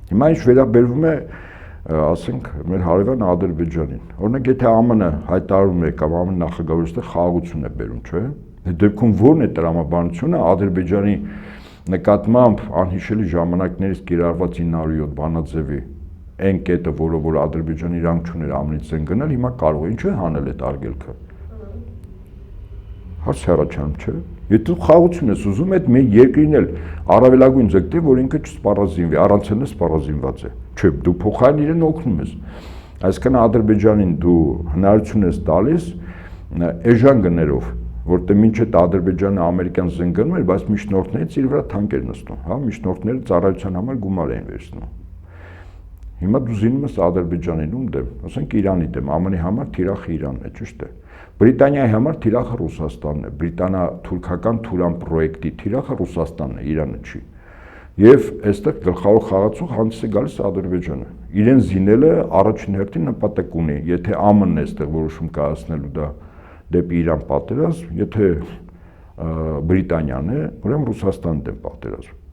Հիմա ինչ վերաբերվում է, ասենք, մեր հարևան Ադրբեջանին։ Օրինակ, եթե ԱՄՆ-ը հայտարարում է կամ ԱՄՆ նախագահությունը խաղաղություն է բերում, չէ՞։ Այդ դեպքում ո՞րն է տրամաբանությունը Ադրբեջանի նկատմամբ անհիշելի ժամանակներից կիրառված 907 բանաձևի այն կետը, որ Ադրբեջանը իրանք չուներ ԱՄՆ-ից են գնել, հիմա կարող է ինչու է հանել այդ արգելքը։ Հարց առաջանում, չէ՞։ Եթե դու խաղաղություն ես ուզում, այդ մի երկրին էլ առավելագույն ձգտի, որ ինքը չսպառազինվի, առանց այնը սպառազինված է։ Չէ, դու փոխարեն իրեն օգնում ես։ Այսինքն Ադրբեջանին դու հնարավորություն ես տալիս էժան գներով, որտեղ մինչև Ադրբեջանը ամերիկյան զինգնում էր, բայց միջնորդներից իր վրա թանկ էր նստում, հա, միջնորդները ծառայության համար գումար էին վերցնում։ Հիմա դու զինում ես Ադրբեջանին ում դեմ, ասենք Իրանի դեմ, ԱՄՆ-ի համար թիրախը Իրանն է, ճիշտ է։ Բրիտանիայի համար թիրախը Ռուսաստանն է, բրիտանա-թուրքական Թուրան պրոյեկտի թիրախը Ռուսաստանն է, Իրանը չի։ Եվ այստեղ գլխավոր խաղացող հանդես է գալիս Ադրբեջանը։ Իրեն զինելը առաջին հերթին նպատակ ունի, եթե ԱՄՆ-ն է այստեղ որոշում կայացնելու դա դեպի Իրան պատերազմ, եթե Բրիտանիան է, ուրեմն Ռուսաստանի դեմ պատերազմ։